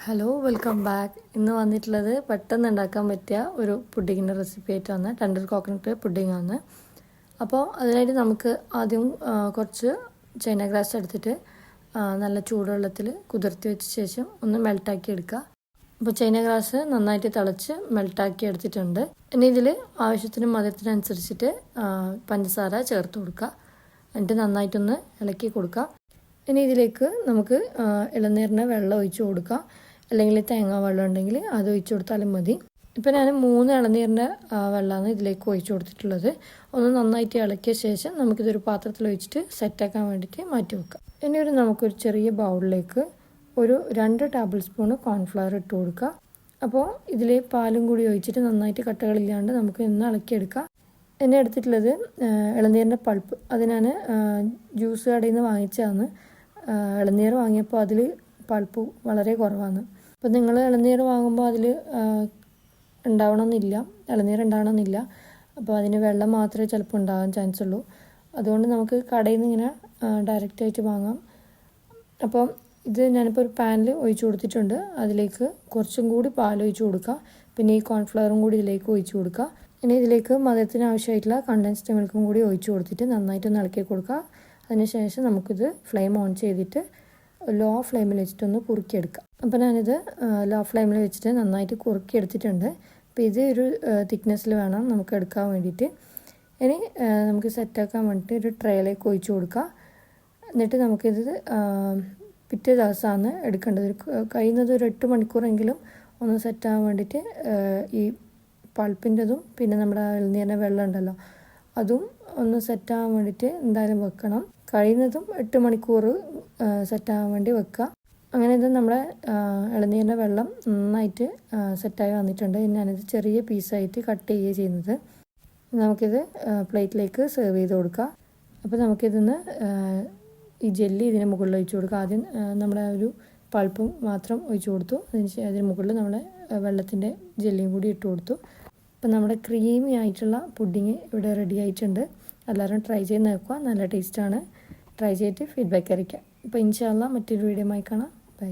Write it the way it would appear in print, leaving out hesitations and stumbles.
Hello welcome back. ഇന്ന് വന്നിട്ടുള്ളത് പെട്ടെന്ന് ഉണ്ടാക്കാൻ പറ്റിയ ഒരു പുഡിങ്ങിൻ്റെ റെസിപ്പി ആയിട്ടാണ്. ടെൻഡർ കോക്കനട്ട് പുഡിംഗ് ആണ്. അപ്പോൾ അതിനായിട്ട് നമുക്ക് ആദ്യം കുറച്ച് ചൈന ഗ്രാസ് എടുത്തിട്ട് നല്ല ചൂടുവെള്ളത്തിൽ കുതിർത്തി വെച്ച ശേഷം ഒന്ന് മെൽട്ടാക്കി എടുക്കുക. അപ്പോൾ ചൈന ഗ്രാസ് നന്നായിട്ട് തിളച്ച് മെൽട്ടാക്കി എടുത്തിട്ടുണ്ട്. ഇനി ഇതിൽ ആവശ്യത്തിന് മധുരത്തിനനുസരിച്ചിട്ട് പഞ്ചസാര ചേർത്ത് കൊടുക്കുക. എന്നിട്ട് നന്നായിട്ടൊന്ന് ഇളക്കി കൊടുക്കുക. ഇനി ഇതിലേക്ക് നമുക്ക് ഇളനീരിൻ്റെ വെള്ളം ഒഴിച്ച് കൊടുക്കാം, അല്ലെങ്കിൽ തേങ്ങാ വെള്ളം ഉണ്ടെങ്കിൽ അത് ഒഴിച്ച് കൊടുത്താലും മതി. ഇപ്പം ഞാൻ 3 ഇളനീരിൻ്റെ വെള്ളമാണ് ഇതിലേക്ക് ഒഴിച്ച് കൊടുത്തിട്ടുള്ളത്. ഒന്ന് നന്നായിട്ട് ഇളക്കിയ ശേഷം നമുക്കിതൊരു പാത്രത്തിൽ ഒഴിച്ചിട്ട് സെറ്റാക്കാൻ വേണ്ടിയിട്ട് മാറ്റി വെക്കാം. ഇനി നമുക്കൊരു ചെറിയ ബൗളിലേക്ക് ഒരു 2 ടേബിൾ സ്പൂൺ കോൺഫ്ലവർ ഇട്ട് കൊടുക്കുക. അപ്പോൾ ഇതിൽ പാലും കൂടി ഒഴിച്ചിട്ട് നന്നായിട്ട് കട്ടകളില്ലാണ്ട് നമുക്ക് ഇന്ന് ഇളക്കിയെടുക്കാം. എന്നെ എടുത്തിട്ടുള്ളത് ഇളനീരിൻ്റെ പൾപ്പ്. അത് ഞാൻ ജ്യൂസ് കടയിൽ നിന്ന് വാങ്ങിച്ചതാണ്. ഇളനീർ വാങ്ങിയപ്പോൾ അതിൽ പൾപ്പ് വളരെ കുറവാണ്. അപ്പോൾ നിങ്ങൾ ഇളനീർ വാങ്ങുമ്പോൾ അതിൽ ഇളനീർ ഉണ്ടാവണമെന്നില്ല. അപ്പോൾ അതിന് വെള്ളം മാത്രമേ ചിലപ്പോൾ ഉണ്ടാകാൻ ചാൻസ് ഉള്ളൂ. അതുകൊണ്ട് നമുക്ക് കടയിൽ നിന്ന് ഇങ്ങനെ ഡയറക്റ്റായിട്ട് വാങ്ങാം. അപ്പം ഇത് ഞാനിപ്പോൾ ഒരു പാനിൽ ഒഴിച്ച് കൊടുത്തിട്ടുണ്ട്. അതിലേക്ക് കുറച്ചും കൂടി പാൽ ഒഴിച്ച് കൊടുക്കുക. പിന്നെ ഈ കോൺഫ്ലവറും കൂടി ഇതിലേക്ക് ഒഴിച്ച് കൊടുക്കുക. ഇനി ഇതിലേക്ക് മധുരത്തിന് ആവശ്യമായിട്ടുള്ള കണ്ടൻസ്ഡ് മിൽക്കും കൂടി ഒഴിച്ച് കൊടുത്തിട്ട് നന്നായിട്ടൊന്ന് ഇളക്കി കൊടുക്കുക. അതിനുശേഷം നമുക്കിത് ഫ്ലെയിം ഓൺ ചെയ്തിട്ട് ലോ ഫ്ലെയിമിൽ വെച്ചിട്ടൊന്ന് കുറുക്കിയെടുക്കാം. അപ്പോൾ ഞാനിത് ലോ ഫ്ലെയിമിൽ വെച്ചിട്ട് നന്നായിട്ട് കുറുക്കിയെടുത്തിട്ടുണ്ട്. അപ്പോൾ ഇത് ഒരു തിക്നെസ്സിൽ വേണം നമുക്ക് എടുക്കാൻ വേണ്ടിയിട്ട്. ഇനി നമുക്ക് സെറ്റാക്കാൻ വേണ്ടിയിട്ട് ഒരു ട്രേയിലേക്ക് ഒഴിച്ച് കൊടുക്കുക. എന്നിട്ട് നമുക്കിത് പിറ്റേ ദിവസമാണ് എടുക്കേണ്ടത്. കഴിയുന്നത് ഒരു 8 മണിക്കൂറെങ്കിലും ഒന്ന് സെറ്റാകാൻ വേണ്ടിയിട്ട് ഈ പൾപ്പിൻ്റെതും പിന്നെ നമ്മുടെ ഇളനീരിൻ്റെ വെള്ളം ഉണ്ടല്ലോ അതും ഒന്ന് സെറ്റാകാൻ വേണ്ടിയിട്ട് എന്തായാലും വെക്കണം. കഴിയുന്നതും 8 മണിക്കൂർ സെറ്റാകാൻ വേണ്ടി വെക്കുക. അങ്ങനെ ഇത് നമ്മുടെ ഇളനീരിൻ്റെ വെള്ളം നന്നായിട്ട് സെറ്റായി വന്നിട്ടുണ്ട്. ഞാനിത് ചെറിയ പീസായിട്ട് കട്ട് ചെയ്യുക ചെയ്യുന്നത്. നമുക്കിത് പ്ലേറ്റിലേക്ക് സെർവ് ചെയ്ത് കൊടുക്കാം. അപ്പോൾ നമുക്കിതിന്ന് ഈ ജെല്ലി ഇതിന് മുകളിൽ ഒഴിച്ച് കൊടുക്കുക. ആദ്യം നമ്മുടെ ഒരു പൾപ്പും മാത്രം ഒഴിച്ച് കൊടുത്തു. അതിന് മുകളിൽ നമ്മുടെ വെള്ളത്തിൻ്റെ ജെല്ലിയും കൂടി ഇട്ട് കൊടുത്തു. അപ്പം നമ്മുടെ ക്രീമി ആയിട്ടുള്ള പുഡിങ് ഇവിടെ റെഡി ആയിട്ടുണ്ട്. എല്ലാവരും ട്രൈ ചെയ്ത് നോക്കുക. നല്ല ടേസ്റ്റാണ്. ട്രൈ ചെയ്തിട്ട് ഫീഡ്ബാക്ക് അറിയിക്കാം. അപ്പോൾ ഇൻഷാ അല്ലാഹ് മറ്റൊരു വീഡിയോ ആയി കാണാം. ബൈ.